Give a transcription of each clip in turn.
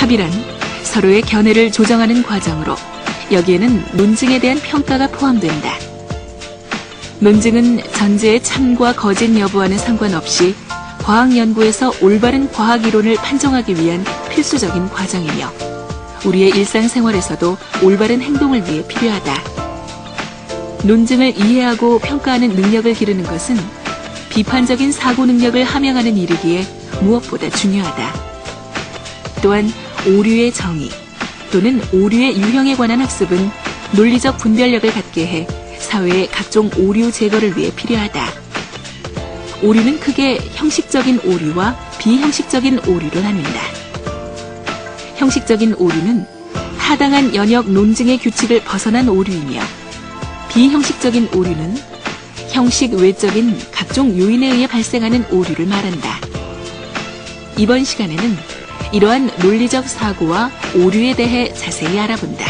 합의란 서로의 견해를 조정하는 과정으로 여기에는 논증에 대한 평가가 포함된다. 논증은 전제의 참과 거짓 여부와는 상관없이 과학 연구에서 올바른 과학 이론을 판정하기 위한 필수적인 과정이며 우리의 일상생활에서도 올바른 행동을 위해 필요하다. 논증을 이해하고 평가하는 능력을 기르는 것은 비판적인 사고 능력을 함양하는 일이기에 무엇보다 중요하다. 또한 오류의 정의 또는 오류의 유형에 관한 학습은 논리적 분별력을 갖게 해 사회의 각종 오류 제거를 위해 필요하다. 오류는 크게 형식적인 오류와 비형식적인 오류로 나뉜다. 형식적인 오류는 타당한 연역 논증의 규칙을 벗어난 오류이며 비형식적인 오류는 형식 외적인 각종 요인에 의해 발생하는 오류를 말한다. 이번 시간에는 이러한 논리적 사고와 오류에 대해 자세히 알아본다.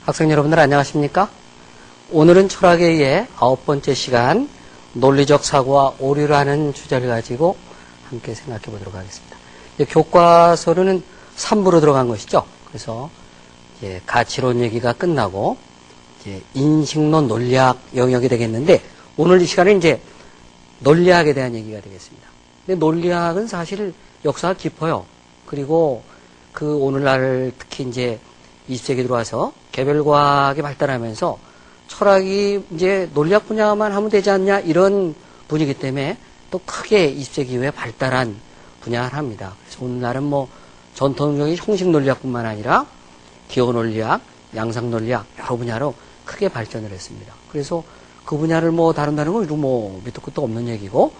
학생 여러분들 안녕하십니까? 오늘은 철학에 의해 9번째 시간 논리적 사고와 오류라는 주제를 가지고 함께 생각해 보도록 하겠습니다. 교과서로는 3부로 들어간 것이죠. 그래서 이제 가치론 얘기가 끝나고 이제 인식론 논리학 영역이 되겠는데 오늘 이 시간은 이제 논리학에 대한 얘기가 되겠습니다. 근데 논리학은 사실 역사가 깊어요. 그리고 그 오늘날 특히 이제 20세기 들어와서 개별과학이 발달하면서 철학이 이제 논리학 분야만 하면 되지 않냐 이런 분위기 때문에 또 크게 20세기 이후에 발달한 분야 하나입니다. 그래서 오늘날은 뭐 전통적인 형식 논리학뿐만 아니라 기호 논리학, 양상 논리학 여러 분야로 크게 발전을 했습니다. 그래서 그 분야를 뭐 다룬다는 건 뭐 밑도 끝도 없는 얘기고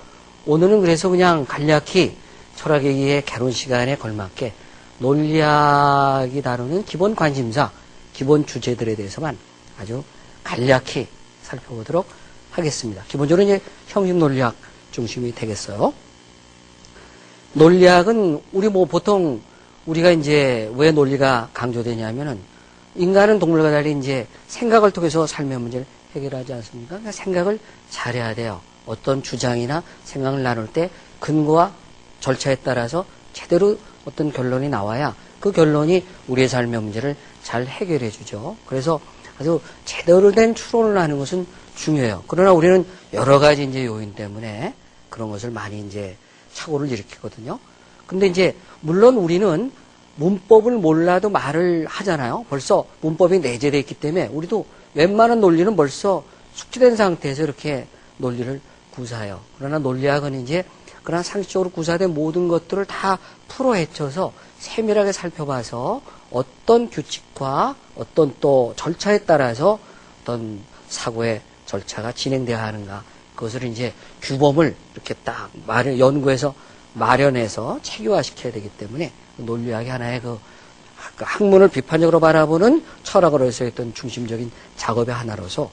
오늘은 그래서 그냥 간략히 철학에 의해 개론 시간에 걸맞게 논리학이 다루는 기본 관심사, 기본 주제들에 대해서만 아주 간략히 살펴보도록 하겠습니다. 기본적으로 이제 형식 논리학 중심이 되겠어요. 논리학은 우리 뭐 보통 우리가 이제 왜 논리가 강조되냐면은 인간은 동물과 달리 이제 생각을 통해서 삶의 문제를 해결하지 않습니까? 그러니까 생각을 잘해야 돼요. 어떤 주장이나 생각을 나눌 때 근거와 절차에 따라서 제대로 어떤 결론이 나와야 그 결론이 우리의 삶의 문제를 잘 해결해 주죠. 그래서 아주 제대로 된 추론을 하는 것은 중요해요. 그러나 우리는 여러 가지 이제 요인 때문에 그런 것을 많이 이제 착오를 일으키거든요. 근데 이제 물론 우리는 문법을 몰라도 말을 하잖아요. 벌써 문법이 내재되어 있기 때문에 우리도 웬만한 논리는 벌써 숙지된 상태에서 이렇게 논리를 구사해요. 그러나 논리학은 이제 그러나 상식적으로 구사된 모든 것들을 다 풀어 헤쳐서 세밀하게 살펴봐서 어떤 규칙과 어떤 또 절차에 따라서 어떤 사고의 절차가 진행되어야 하는가 그것을 이제 규범을 이렇게 딱 연구해서 마련해서 체계화시켜야 되기 때문에 논리학이 하나의 그 학문을 비판적으로 바라보는 철학으로서 했던 중심적인 작업의 하나로서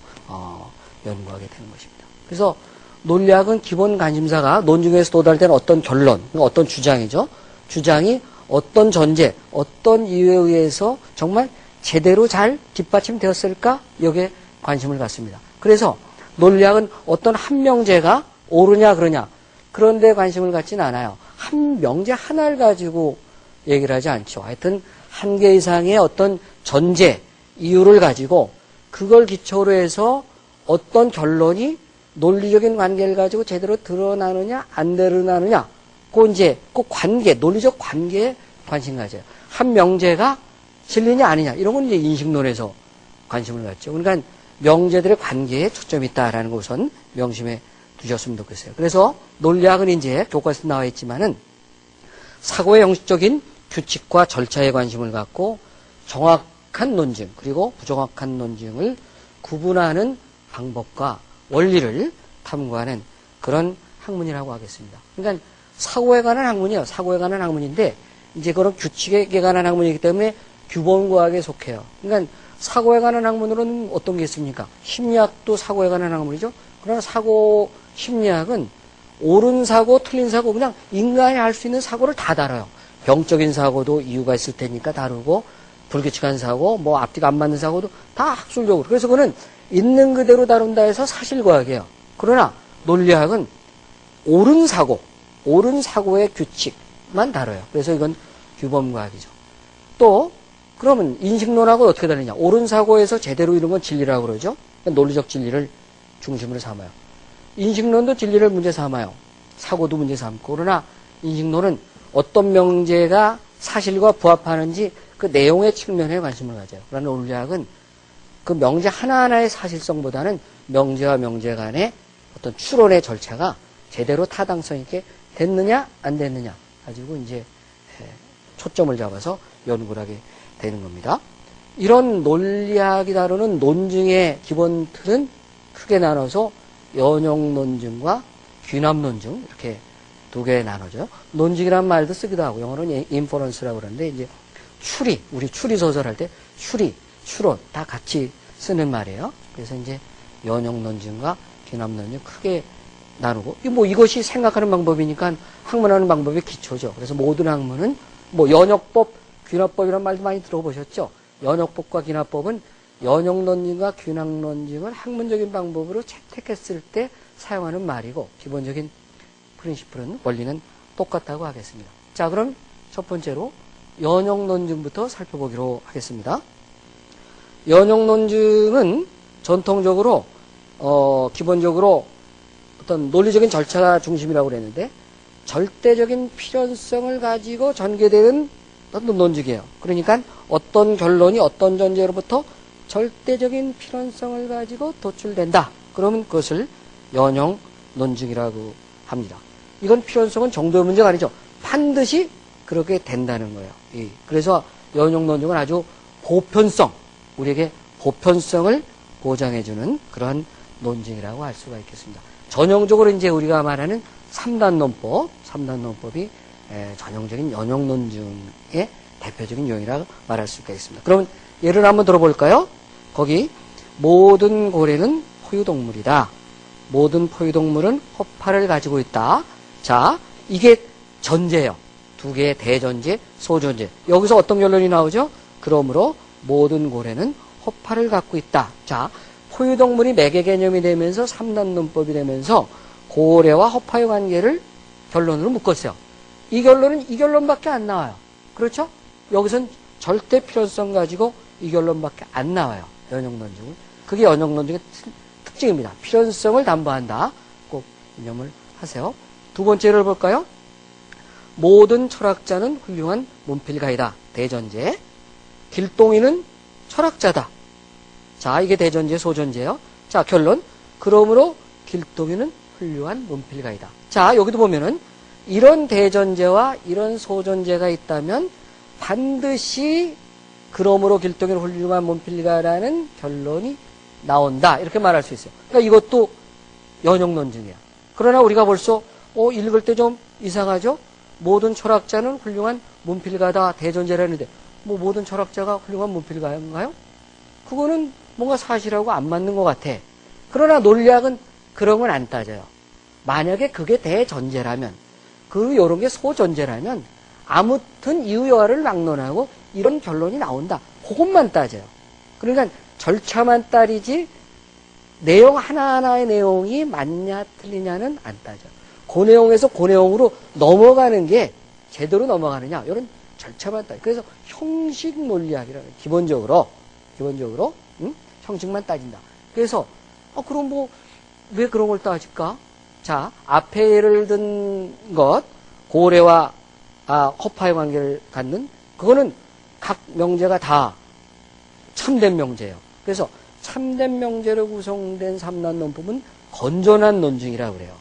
연구하게 되는 것입니다. 그래서 논리학은 기본 관심사가 논증에서 도달된 어떤 결론, 어떤 주장이죠. 주장이 어떤 전제, 어떤 이유에 의해서 정말 제대로 잘 뒷받침되었을까? 여기에 관심을 갖습니다. 그래서 논리학은 어떤 한 명제가 옳으냐 그러냐 그런 데 관심을 갖지는 않아요. 한 명제 하나를 가지고 얘기를 하지 않죠. 하여튼 한 개 이상의 어떤 전제, 이유를 가지고 그걸 기초로 해서 어떤 결론이 논리적인 관계를 가지고 제대로 드러나느냐 안 드러나느냐 그 이제 그 관계, 논리적 관계에 관심 가져요. 한 명제가 진리냐 아니냐 이런 건 이제 인식론에서 관심을 갖죠. 그러니까 명제들의 관계에 초점이 있다라는 거 우선 명심해 두셨으면 좋겠어요. 그래서 논리학은 이제 교과서에 나와 있지만은 사고의 형식적인 규칙과 절차에 관심을 갖고 정확한 논증 그리고 부정확한 논증을 구분하는 방법과 원리를 탐구하는 그런 학문이라고 하겠습니다. 그러니까 사고에 관한 학문이요. 사고에 관한 학문인데 이제 그런 규칙에 관한 학문이기 때문에 규범과학에 속해요. 그러니까 사고에 관한 학문으로는 어떤 게 있습니까? 심리학도 사고에 관한 학문이죠. 그러나 사고 심리학은 옳은 사고, 틀린 사고 그냥 인간이 할 수 있는 사고를 다 다뤄요. 병적인 사고도 이유가 있을 테니까 다루고 불규칙한 사고, 뭐 앞뒤가 안 맞는 사고도 다 학술적으로. 그래서 그거는 있는 그대로 다룬다 해서 사실과학이에요. 그러나 논리학은 옳은 사고, 옳은 사고의 규칙만 다뤄요. 그래서 이건 규범과학이죠. 또 그러면 인식론하고 어떻게 다르냐? 옳은 사고에서 제대로 이룬 건 진리라고 그러죠. 그러니까 논리적 진리를 중심으로 삼아요. 인식론도 진리를 문제 삼아요. 사고도 문제 삼고. 그러나 인식론은 어떤 명제가 사실과 부합하는지 그 내용의 측면에 관심을 가져요. 그러나 논리학은 그 명제 하나하나의 사실성보다는 명제와 명제 간의 어떤 추론의 절차가 제대로 타당성 있게 됐느냐 안 됐느냐 가지고 이제 초점을 잡아서 연구를 하게 되는 겁니다. 이런 논리학이 다루는 논증의 기본 틀은 크게 나눠서 연용 논증과 귀납 논증 이렇게 두 개 나눠져요. 논증이란 말도 쓰기도 하고 영어로는 인퍼런스라고 그러는데 이제 추리, 우리 추리 소설 할 때 추리, 추론 다 같이 쓰는 말이에요. 그래서 이제 연용 논증과 귀납 논증 크게 나누고 뭐 이것이 생각하는 방법이니까 학문하는 방법의 기초죠. 그래서 모든 학문은 뭐 연역법, 귀납법이란 말도 많이 들어보셨죠. 연역법과 귀납법은 연용 논증과 귀납 논증을 학문적인 방법으로 채택했을 때 사용하는 말이고 기본적인 프린시플은 원리는 똑같다고 하겠습니다. 자, 그럼 첫 번째로 연용 논증부터 살펴보기로 하겠습니다. 연용 논증은 전통적으로 기본적으로 어떤 논리적인 절차가 중심이라고 그랬는데 절대적인 필연성을 가지고 전개되는 어떤 논증이에요. 그러니까 어떤 결론이 어떤 전제로부터 절대적인 필연성을 가지고 도출된다. 그러면 그것을 연용 논증이라고 합니다. 이건 필연성은 정도의 문제가 아니죠. 반드시 그렇게 된다는 거예요. 그래서 연용 논증은 아주 보편성, 우리에게 보편성을 보장해주는 그러한 논증이라고 할 수가 있겠습니다. 전형적으로 이제 우리가 말하는 3단 논법이 전형적인 연용 논증의 대표적인 유형이라고 말할 수가 있습니다. 그러면 예를 한번 들어볼까요? 거기 모든 고래는 포유동물이다. 모든 포유동물은 허파를 가지고 있다. 자, 이게 전제예요. 두 개의 대전제, 소전제. 여기서 어떤 결론이 나오죠? 그러므로 모든 고래는 허파를 갖고 있다. 자, 포유동물이 매개 개념이 되면서 3단 논법이 되면서 고래와 허파의 관계를 결론으로 묶었어요. 이 결론은 이 결론밖에 안 나와요. 그렇죠? 여기선 절대 필연성 가지고 이 결론밖에 안 나와요. 연용 논증은. 그게 연용 논증의 특징입니다. 필연성을 담보한다. 꼭 유념을 하세요. 두 번째를 볼까요? 모든 철학자는 훌륭한 문필가이다. 대전제. 길동이는 철학자다. 자, 이게 대전제, 소전제예요. 자, 결론. 그러므로 길동이는 훌륭한 문필가이다. 자, 여기도 보면은 이런 대전제와 이런 소전제가 있다면 반드시 그러므로 길동이는 훌륭한 문필가라는 결론이 나온다. 이렇게 말할 수 있어요. 그러니까 이것도 연용 논증이야. 그러나 우리가 벌써 읽을 때 좀 이상하죠? 모든 철학자는 훌륭한 문필가다. 대전제라는데 뭐 모든 철학자가 훌륭한 문필가인가요? 그거는 뭔가 사실하고 안 맞는 것 같아. 그러나 논리학은 그런 건 안 따져요. 만약에 그게 대전제라면, 요런 게 소전제라면, 아무튼 이유여하를 막론하고 이런 결론이 나온다. 그것만 따져요. 그러니까 절차만 따지지, 내용 하나하나의 내용이 맞냐, 틀리냐는 안 따져요. 그 내용에서 그 내용으로 넘어가는 게 제대로 넘어가느냐, 이런 절차만 따져요. 그래서 형식 논리학이라는, 기본적으로, 형식만 따진다. 그래서, 그럼 뭐, 왜 그런 걸 따질까? 자, 앞에 예를 든 것, 고래와 허파의 관계를 갖는, 그거는 각 명제가 다 참된 명제예요. 그래서 참된 명제로 구성된 3단 논법은 건전한 논증이라고 그래요.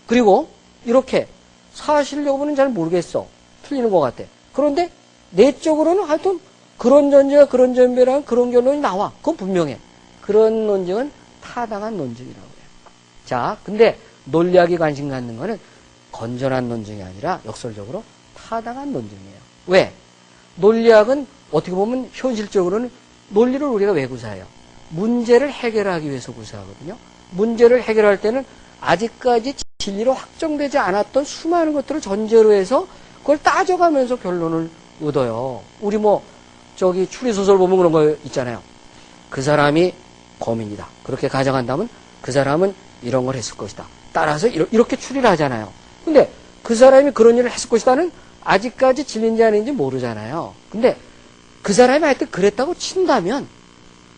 그리고 이렇게 사실 여부는 잘 모르겠어. 틀리는 것 같아. 그런데 내적으로는 하여튼 그런 전제가 그런 전제라는 그런 결론이 나와. 그건 분명해. 그런 논증은 타당한 논증이라고 해요. 자, 근데 논리학이 관심 갖는 거는 건전한 논증이 아니라 역설적으로 타당한 논증이에요. 왜? 논리학은 어떻게 보면 현실적으로는 논리를 우리가 왜 구사해요? 문제를 해결하기 위해서 구사하거든요. 문제를 해결할 때는 아직까지 진리로 확정되지 않았던 수많은 것들을 전제로 해서 그걸 따져가면서 결론을 얻어요. 우리 뭐 저기 추리소설 보면 그런 거 있잖아요. 그 사람이 범인이다. 그렇게 가정한다면 그 사람은 이런 걸 했을 것이다. 따라서 이렇게 추리를 하잖아요. 근데 그 사람이 그런 일을 했을 것이다는 아직까지 진리인지 아닌지 모르잖아요. 근데 그 사람이 하여튼 그랬다고 친다면,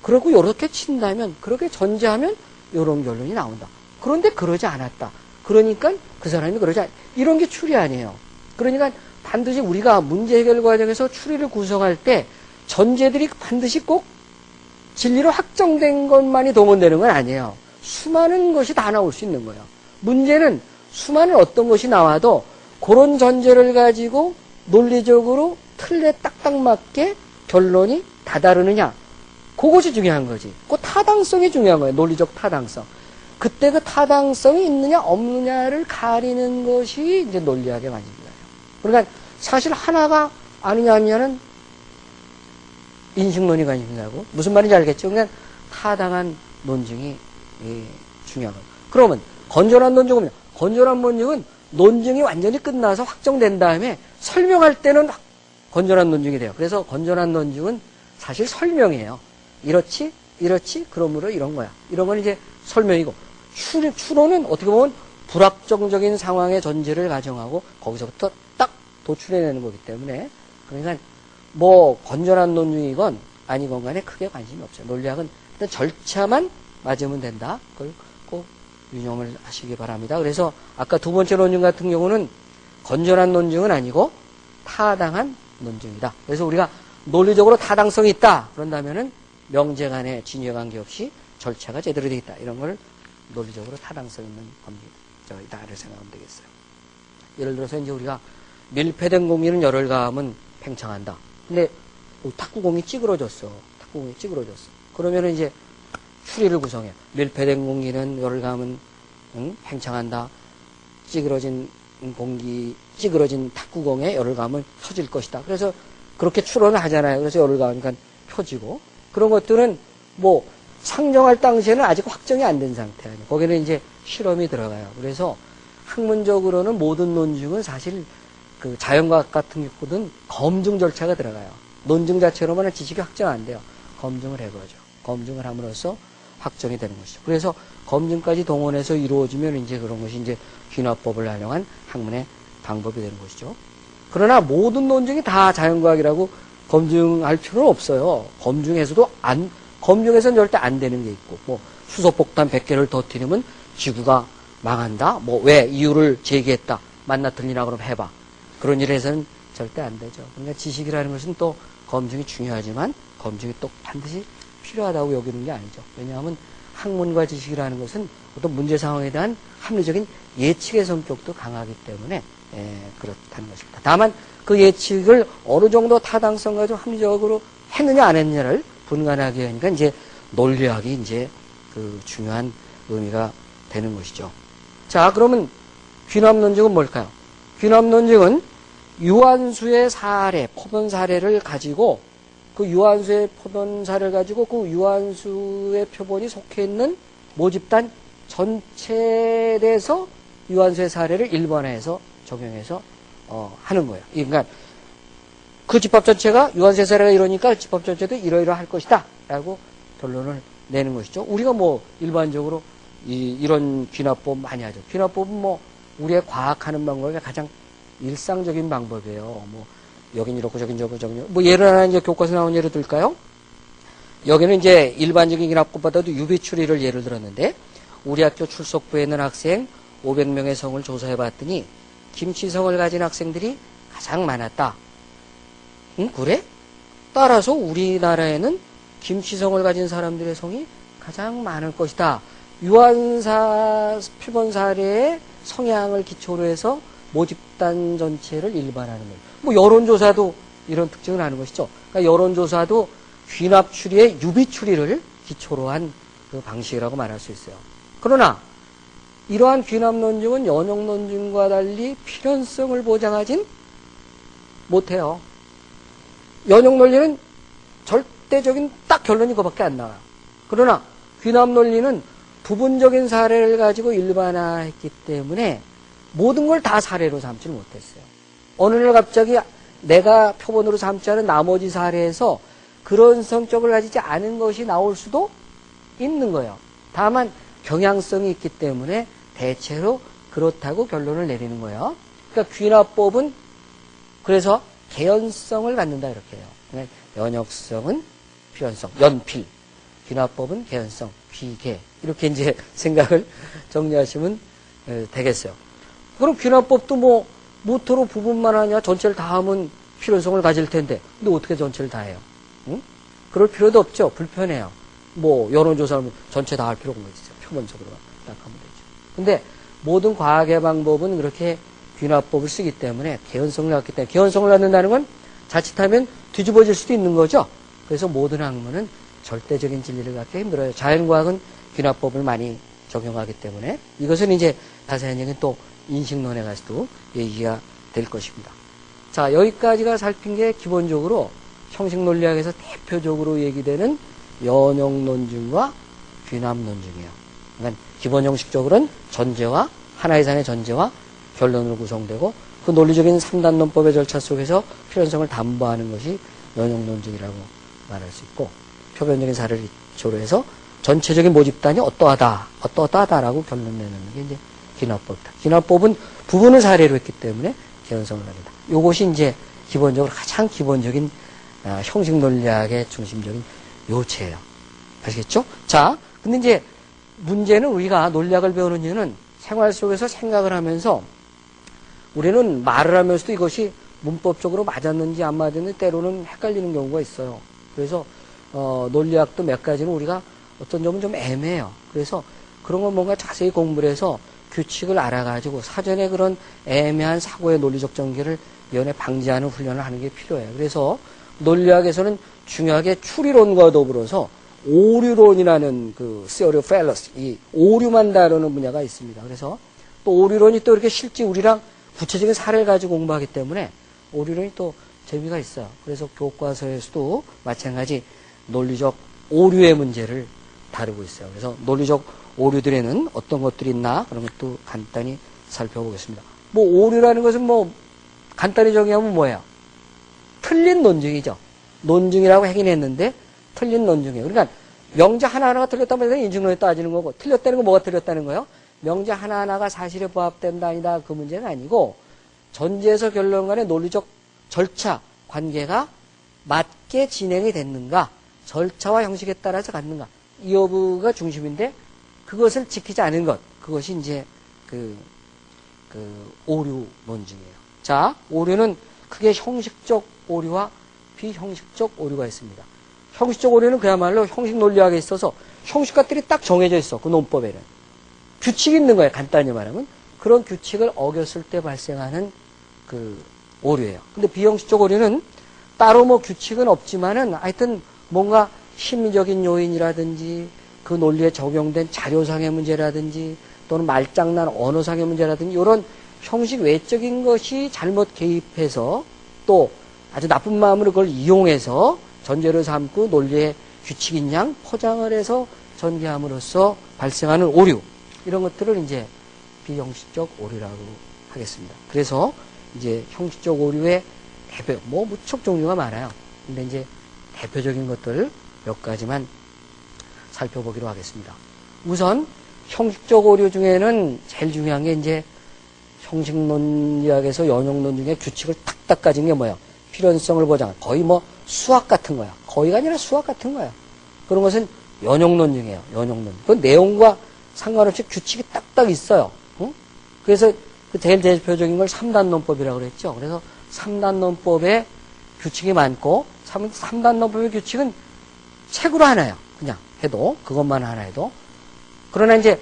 그러고 이렇게 친다면, 그렇게 전제하면 이런 결론이 나온다. 그런데 그러지 않았다. 그러니까 그 사람이 이런 게 추리 아니에요. 그러니까 반드시 우리가 문제 해결 과정에서 추리를 구성할 때 전제들이 반드시 꼭 진리로 확정된 것만이 동원되는 건 아니에요. 수많은 것이 다 나올 수 있는 거예요. 문제는 수많은 어떤 것이 나와도 그런 전제를 가지고 논리적으로 틀에 딱딱 맞게 결론이 다다르느냐. 그것이 중요한 거지. 그 타당성이 중요한 거예요. 논리적 타당성. 그때 그 타당성이 있느냐 없느냐를 가리는 것이 이제 논리학의 관심이에요. 그러니까 사실 하나가 아니냐 아니냐는 인식론이 관심이라고. 무슨 말인지 알겠죠? 그러니까 타당한 논증이 중요한 거예요. 그러면 건전한 논증은 뭐냐? 건전한 논증은 논증이 완전히 끝나서 확정된 다음에 설명할 때는 건전한 논증이 돼요. 그래서 건전한 논증은 사실 설명이에요. 이렇지, 그러므로 이런 거야. 이런 건 이제 설명이고, 추론은 어떻게 보면 불확정적인 상황의 전제를 가정하고 거기서부터 딱 도출해내는 거기 때문에, 그러니까 뭐 건전한 논증이건 아니건 간에 크게 관심이 없어요. 논리학은 일단 절차만 맞으면 된다. 그걸 꼭 유념을 하시기 바랍니다. 그래서 아까 두 번째 논증 같은 경우는 건전한 논증은 아니고 타당한 논증이다. 그래서 우리가 논리적으로 타당성이 있다. 그런다면은 명제 간의 진위에 관계없이 절차가 제대로 되어 있다. 이런 걸 논리적으로 타당성 있는 겁니다. 이렇게 생각하면 되겠어요. 예를 들어서 이제 우리가 밀폐된 공기는 열을 가하면 팽창한다. 근데 탁구공이 찌그러졌어. 그러면은 이제 추리를 구성해요. 밀폐된 공기는 열을 가하면 팽창한다. 찌그러진 탁구공에 열을 가하면 펴질 것이다. 그래서 그렇게 추론을 하잖아요. 그래서 열을 가하니까 펴지고. 그런 것들은 뭐 상정할 당시에는 아직 확정이 안 된 상태 아니에요. 거기는 이제 실험이 들어가요. 그래서 학문적으로는 모든 논증은 사실 그 자연과학 같은 경우는 검증 절차가 들어가요. 논증 자체로만은 지식이 확정 안 돼요. 검증을 해보죠. 검증을 함으로써 확정이 되는 것이죠. 그래서 검증까지 동원해서 이루어지면 이제 그런 것이 이제 귀납법을 활용한 학문의 방법이 되는 것이죠. 그러나 모든 논증이 다 자연과학이라고 검증할 필요는 없어요. 검증해서는 절대 안 되는 게 있고, 뭐 수소폭탄 100개를 터뜨리면 지구가 망한다. 뭐 왜 이유를 제기했다. 맞나 틀리나 그럼 해봐. 그런 일을 해서는 절대 안 되죠. 그러니까 지식이라는 것은 또 검증이 중요하지만 검증이 또 반드시 필요하다고 여기는 게 아니죠. 왜냐하면 학문과 지식이라는 것은 어떤 문제 상황에 대한 합리적인 예측의 성격도 강하기 때문에 그렇다는 것입니다. 다만 그 예측을 어느 정도 타당성 가지고 합리적으로 했느냐 안 했느냐를 분간하게 하니까 이제 논리학이 이제 그 중요한 의미가 되는 것이죠. 자, 그러면 귀납론증은 뭘까요? 귀납론증은 유한수의 사례, 포던 사례를 가지고 그 유한수의 포던 사례를 가지고 그 유한수의 표본이 속해 있는 모집단 전체에 대해서 유한수의 사례를 일반화해서 적용해서 하는 거예요. 그러니까 그 집합 전체가 유한수의 사례가 이러니까 집합 전체도 이러이러할 것이다 라고 결론을 내는 것이죠. 우리가 뭐 일반적으로 이런 귀납법 많이 하죠. 귀납법은 뭐 우리의 과학하는 방법이 가장 일상적인 방법이에요. 뭐 여긴 이렇고 저긴 저거 뭐 예를 하나 이제 교과서 나온 예를 들까요? 여기는 이제 일반적인 귀납법보다도 유비추리를 예를 들었는데 우리 학교 출석부에 있는 학생 500명의 성을 조사해 봤더니 김치성을 가진 학생들이 가장 많았다. 응? 그래? 따라서 우리나라에는 김치성을 가진 사람들의 성이 가장 많을 것이다. 유한사 표본 사례의 성향을 기초로 해서 모집단 전체를 일반화하는 거예요. 뭐 여론조사도 이런 특징을 하는 것이죠. 그러니까 여론조사도 귀납 추리의 유비 추리를 기초로 한 그 방식이라고 말할 수 있어요. 그러나 이러한 귀납 논증은 연역 논증과 달리 필연성을 보장하진 못해요. 연역 논리는 절대적인 딱 결론이 그거밖에 안 나와요. 그러나 귀납 논리는 부분적인 사례를 가지고 일반화했기 때문에 모든 걸 다 사례로 삼지를 못했어요. 어느 날 갑자기 내가 표본으로 삼지 않은 나머지 사례에서 그런 성격을 가지지 않은 것이 나올 수도 있는 거예요. 다만 경향성이 있기 때문에 대체로 그렇다고 결론을 내리는 거예요. 그러니까 귀납법은 그래서 개연성을 갖는다 이렇게 해요. 연역성은 필연성, 연필. 귀납법은 개연성, 귀개. 이렇게 이제 생각을 정리하시면 되겠어요. 그럼 귀납법도 뭐 모토로 부분만 하냐 전체를 다 하면 필연성을 가질 텐데 근데 어떻게 전체를 다 해요? 응? 그럴 필요도 없죠. 불편해요. 뭐 여론조사하면 전체 다 할 필요가 없죠. 표면적으로 딱 하면 되죠. 근데 모든 과학의 방법은 그렇게 귀납법을 쓰기 때문에 개연성을 갖기 때문에 개연성을 갖는다는 건 자칫하면 뒤집어질 수도 있는 거죠. 그래서 모든 학문은 절대적인 진리를 갖기 힘들어요. 자연과학은 귀납법을 많이 적용하기 때문에 이것은 이제 자세한 얘기는 또 인식론에 가서도 얘기가 될 것입니다. 자, 여기까지가 살핀 게 기본적으로 형식논리학에서 대표적으로 얘기되는 연역론증과 귀납론증이에요. 그러니까 기본 형식적으로는 전제와 하나 이상의 전제와 결론으로 구성되고 그 논리적인 3단론법의 절차 속에서 필연성을 담보하는 것이 연역론증이라고 말할 수 있고 표면적인 사례를 기초로 해서 전체적인 모집단이 어떠하다라고 결론 내는 게 이제 귀납법이다. 귀납법은 부분을 사례로 했기 때문에 개연성을 가진다. 이것이 이제 기본적으로 가장 기본적인 형식 논리학의 중심적인 요체예요. 아시겠죠? 자, 근데 이제 문제는 우리가 논리학을 배우는 이유는 생활 속에서 생각을 하면서 우리는 말을 하면서도 이것이 문법적으로 맞았는지 안 맞았는지 때로는 헷갈리는 경우가 있어요. 그래서 논리학도 몇 가지는 우리가 어떤 점은 좀 애매해요. 그래서 그런 건 뭔가 자세히 공부를 해서 규칙을 알아가지고 사전에 그런 애매한 사고의 논리적 전개를 연애 방지하는 훈련을 하는 게 필요해요. 그래서 논리학에서는 중요하게 추리론과 더불어서 오류론이라는 그 theory of fallacy, 이 오류만 다루는 분야가 있습니다. 그래서 또 오류론이 또 이렇게 실제 우리랑 구체적인 사례를 가지고 공부하기 때문에 오류론이 또 재미가 있어요. 그래서 교과서에서도 마찬가지 논리적 오류의 문제를 다루고 있어요. 그래서 논리적 오류들에는 어떤 것들이 있나 그런 것도 간단히 살펴보겠습니다. 뭐 오류라는 것은 뭐 간단히 정의하면 뭐예요? 틀린 논증이죠. 논증이라고 하긴 했는데 틀린 논증이에요. 그러니까 명제 하나하나가 틀렸다면 인증론에 따지는 거고 틀렸다는 건 뭐가 틀렸다는 거예요? 명제 하나하나가 사실에 부합된다 아니다 그 문제는 아니고 전제에서 결론 간의 논리적 절차 관계가 맞게 진행이 됐는가 절차와 형식에 따라서 갔는가 이 여부가 중심인데 그것을 지키지 않은 것 그것이 이제 그 오류 논증이에요. 자, 오류는 크게 형식적 오류와 비형식적 오류가 있습니다. 형식적 오류는 그야말로 형식 논리학에 있어서 형식값들이 딱 정해져 있어. 그 논법에는. 규칙이 있는 거예요. 간단히 말하면. 그런 규칙을 어겼을 때 발생하는 그 오류예요. 근데 비형식적 오류는 따로 뭐 규칙은 없지만은 하여튼 뭔가 심리적인 요인이라든지 그 논리에 적용된 자료상의 문제라든지 또는 말장난 언어상의 문제라든지 이런 형식 외적인 것이 잘못 개입해서 또 아주 나쁜 마음으로 그걸 이용해서 전제를 삼고 논리의 규칙인 양 포장을 해서 전개함으로써 발생하는 오류 이런 것들을 이제 비형식적 오류라고 하겠습니다. 그래서 이제 형식적 오류의 대표 뭐 무척 종류가 많아요. 근데 이제 대표적인 것들 몇 가지만 살펴보기로 하겠습니다. 우선 형식적 오류 중에는 제일 중요한 게 이제 형식론리학에서 연역론 중에 규칙을 탁탁 가진 게 뭐예요? 필연성을 보장한 거의 뭐 수학 같은 거야. 거의가 아니라 수학 같은 거야. 그런 것은 연역론증이에요. 연역론. 그 내용과 상관없이 규칙이 딱딱 있어요. 응? 그래서 그 제일 대표적인 걸 3단론법이라고 그랬죠. 그래서 3단론법에 규칙이 많고 3단론법의 규칙은 책으로 하나요. 그냥 해도 그것만 하나 해도 그러나 이제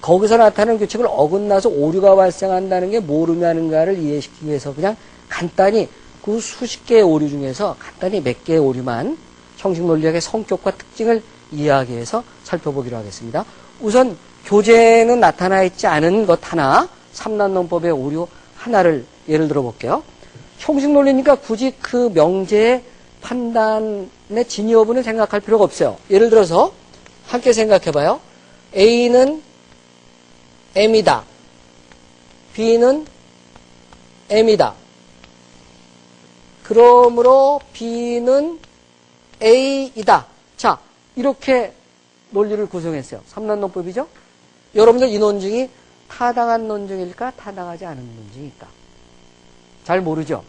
거기서 나타나는 규칙을 어긋나서 오류가 발생한다는 게 모르냐는가를 이해시키기 위해서 그냥 간단히 그 수십 개의 오류 중에서 간단히 몇 개의 오류만 형식 논리학의 성격과 특징을 이해하기 위해서 살펴보기로 하겠습니다. 우선 교재는 나타나 있지 않은 것 하나, 3단론법의 오류 하나를 예를 들어 볼게요. 형식 논리니까 굳이 그 명제의 판단의 진위 여부는 생각할 필요가 없어요. 예를 들어서 함께 생각해 봐요. A는 M이다. B는 M이다. 그러므로 B는 A이다. 자, 이렇게 논리를 구성했어요. 3단 논법이죠? 여러분들 이 논증이 타당한 논증일까? 타당하지 않은 논증일까? 잘 모르죠?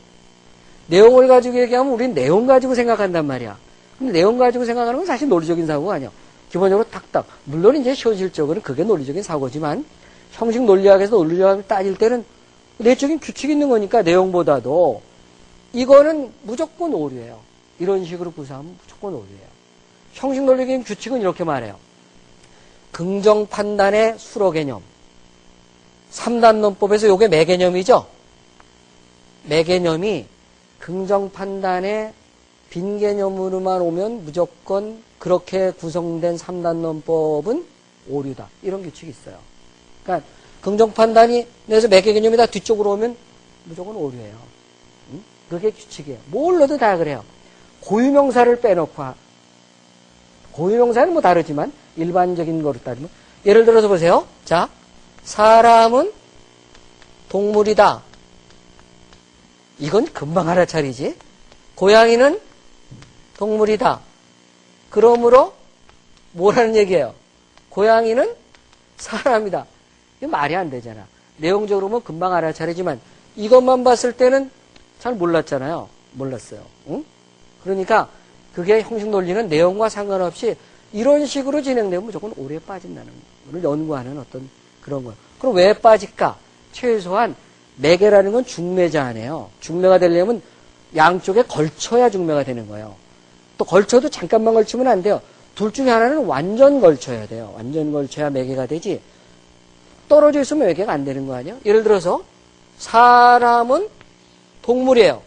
내용을 가지고 얘기하면 우린 내용 가지고 생각한단 말이야. 근데 내용 가지고 생각하는 건 사실 논리적인 사고가 아니야. 기본적으로 딱딱. 물론 이제 현실적으로는 그게 논리적인 사고지만 형식 논리학에서 논리학을 따질 때는 내적인 규칙이 있는 거니까 내용보다도 이거는 무조건 오류예요. 이런 식으로 구사하면 무조건 오류예요. 형식 논리적인 규칙은 이렇게 말해요. 긍정 판단의 수로 개념. 3단 논법에서 요게 매개념이죠? 매개념이 긍정 판단의 빈 개념으로만 오면 무조건 그렇게 구성된 3단 논법은 오류다. 이런 규칙이 있어요. 그러니까 긍정 판단이 내서 매개 개념이 다 뒤쪽으로 오면 무조건 오류예요. 응? 그게 규칙이에요. 뭘 넣어도 다 그래요. 고유명사를 빼놓고 고유명사는 뭐 다르지만 일반적인 거로 따지면 예를 들어서 보세요. 자, 사람은 동물이다. 이건 금방 알아차리지. 고양이는 동물이다. 그러므로 뭐라는 얘기예요? 고양이는 사람이다. 이게 말이 안 되잖아. 내용적으로 보면 금방 알아차리지만 이것만 봤을 때는 잘 몰랐잖아요. 몰랐어요. 응? 그러니까 그게 형식 논리는 내용과 상관없이 이런 식으로 진행되면 무조건 오류에 빠진다는 걸 연구하는 어떤 그런 거예요. 그럼 왜 빠질까? 최소한 매개라는 건 중매자네요. 중매가 되려면 양쪽에 걸쳐야 중매가 되는 거예요. 또 걸쳐도 잠깐만 걸치면 안 돼요. 둘 중에 하나는 완전 걸쳐야 돼요. 완전 걸쳐야 매개가 되지. 떨어져 있으면 매개가 안 되는 거 아니에요? 예를 들어서 사람은 동물이에요.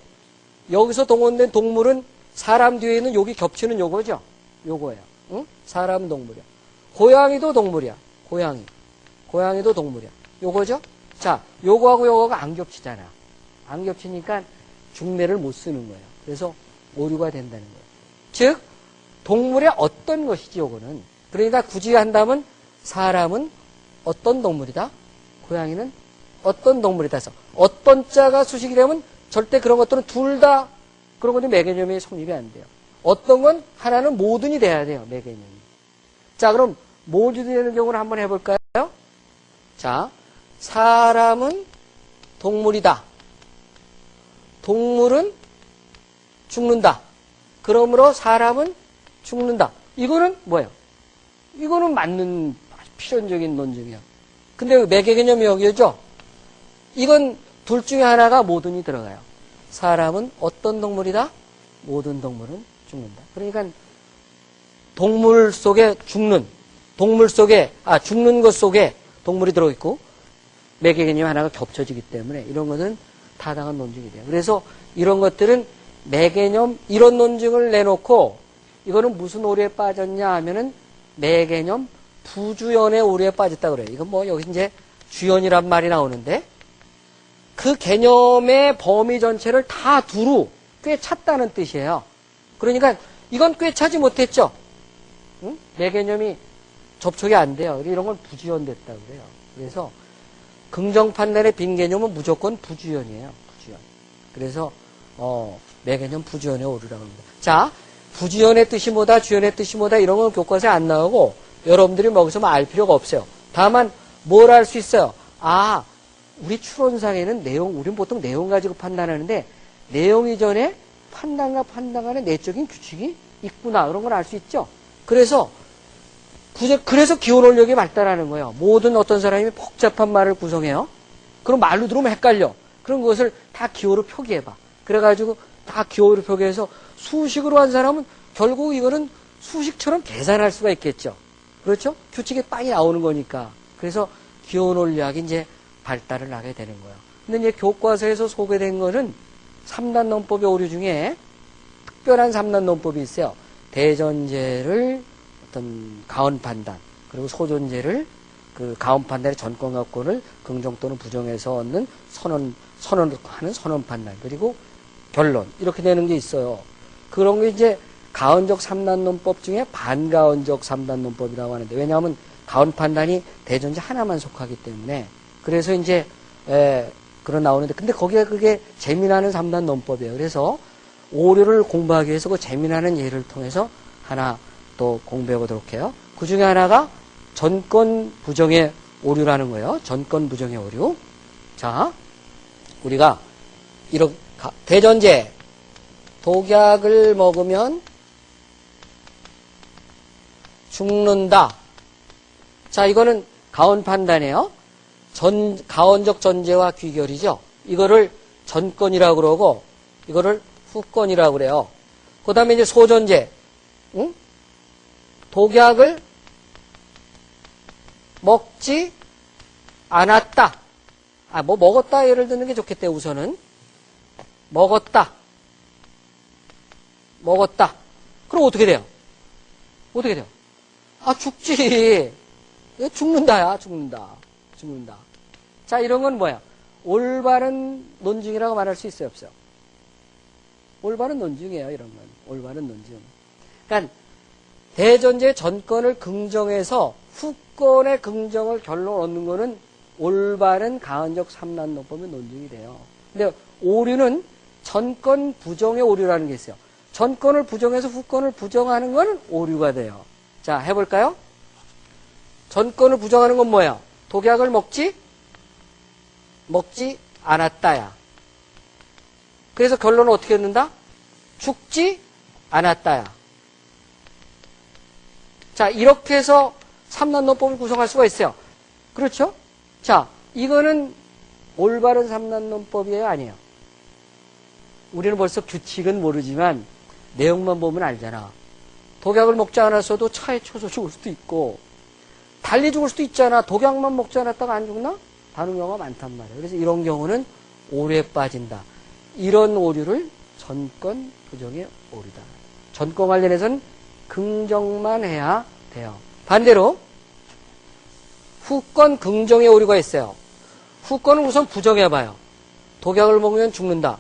여기서 동원된 동물은 사람 뒤에 있는 여기 겹치는 요거죠. 요거예요. 응? 사람은 동물이야. 고양이도 동물이야. 고양이도 동물이야. 요거죠? 자, 요거하고 요거가 안 겹치잖아. 안 겹치니까 중매를 못 쓰는 거예요. 그래서 오류가 된다는 거예요. 즉, 동물의 어떤 것이지, 요거는. 그러니까 굳이 한다면 사람은 어떤 동물이다? 고양이는 어떤 동물이다 해서 어떤 자가 수식이 되면 절대 그런 것들은 둘 다 그런 것들이 매개념이 성립이 안 돼요. 어떤 건 하나는 모든이 돼야 돼요. 매개념이. 자, 그럼 모든이 되는 경우를 한번 해볼까요? 자, 사람은 동물이다. 동물은 죽는다. 그러므로 사람은 죽는다. 이거는 뭐예요? 이거는 맞는 필연적인 논증이야. 근데 매개 개념이 여기죠? 이건 둘 중에 하나가 모든이 들어가요. 사람은 어떤 동물이다? 모든 동물은 죽는다. 그러니까 동물 속에 죽는 것 속에 동물이 들어있고 매개 개념 하나가 겹쳐지기 때문에 이런 것은 타당한 논증이 돼요. 그래서 이런 것들은 매개념 이런 논증을 내놓고 이거는 무슨 오류에 빠졌냐 하면은 매개념 부주연의 오류에 빠졌다 그래요. 이건 뭐 여기 이제 주연이란 말이 나오는데 그 개념의 범위 전체를 다 두루 꿰찼다는 뜻이에요. 그러니까 이건 꿰차지 못했죠. 응? 매개념이 접촉이 안 돼요. 이런 건 부주연됐다 그래요. 그래서 긍정 판단의 빈 개념은 무조건 부주연이에요. 부주연. 그래서 매개념 부주연의 오류라고 합니다. 자, 부주연의 뜻이 뭐다, 주연의 뜻이 뭐다 이런 건 교과서에 안 나오고 여러분들이 거기서 알 필요가 없어요. 다만 뭘 알 수 있어요? 아, 우리 추론상에는 우리는 보통 내용 가지고 판단하는데 내용 이전에 판단과 판단간의 내적인 규칙이 있구나 그런 걸 알 수 있죠. 그래서 기호논력이 발달하는 거예요. 모든 어떤 사람이 복잡한 말을 구성해요. 그럼 말로 들으면 헷갈려. 그럼 그것을 다 기호로 표기해봐. 그래가지고 다 기호로 표기해서 수식으로 한 사람은 결국 이거는 수식처럼 계산할 수가 있겠죠. 그렇죠? 규칙이 빨리 나오는 거니까. 그래서 기호논리학이 이제 발달을 하게 되는 거예요. 근데 이제 교과서에서 소개된 거는 3단 논법의 오류 중에 특별한 3단 논법이 있어요. 대전제를 어떤 가언 판단, 그리고 소존제를 그 가언 판단의 전권각권을 긍정 또는 부정해서 얻는 선언하는 선언 판단, 그리고 결론. 이렇게 되는 게 있어요. 그런 게 이제 가언적 3단 논법 중에 반가언적 3단 논법이라고 하는데, 왜냐하면 가언 판단이 대전제 하나만 속하기 때문에, 그래서 이제, 그런 나오는데, 근데 거기에 그게 재미나는 3단 논법이에요. 그래서, 오류를 공부하기 위해서 그 재미나는 예를 통해서 하나 또 공부해 보도록 해요. 그 중에 하나가 전권 부정의 오류라는 거예요. 전권 부정의 오류. 자, 우리가 이렇게 대전제 독약을 먹으면 죽는다. 자, 이거는 가언 판단이에요. 가언적 전제와 귀결이죠. 이거를 전권이라고 그러고 이거를 후권이라고 그래요. 그 다음에 이제 소전제. 응? 독약을 먹지 않았다. 뭐 먹었다 예를 드는 게 좋겠대요. 우선은 먹었다. 그럼 어떻게 돼요? 죽지. 죽는다야. 죽는다. 자, 이런 건 뭐야? 올바른 논증이라고 말할 수 있어요, 없어요? 올바른 논증이에요, 이런 건. 올바른 논증. 그러니까 대전제 전권을 긍정해서 후권의 긍정을 결론 얻는 거는 올바른 가언적 삼란론법의 논증이 돼요. 근데 오류는 전권 부정의 오류라는 게 있어요. 전권을 부정해서 후권을 부정하는 건 오류가 돼요. 자, 해볼까요? 전권을 부정하는 건 뭐야? 독약을 먹지 않았다야. 그래서 결론은 어떻게 얻는다? 죽지 않았다야. 자, 이렇게 해서 삼란론법을 구성할 수가 있어요. 그렇죠? 자, 이거는 올바른 삼란론법이에요, 아니에요? 우리는 벌써 규칙은 모르지만 내용만 보면 알잖아. 독약을 먹지 않았어도 차에 쳐서 죽을 수도 있고 달리 죽을 수도 있잖아. 독약만 먹지 않았다가 안 죽나? 다른 경우가 많단 말이에요. 그래서 이런 경우는 오류에 빠진다. 이런 오류를 전권 부정의 오류다. 전권 관련해서는 긍정만 해야 돼요. 반대로 후권 긍정의 오류가 있어요. 후권은 우선 부정해봐요. 독약을 먹으면 죽는다.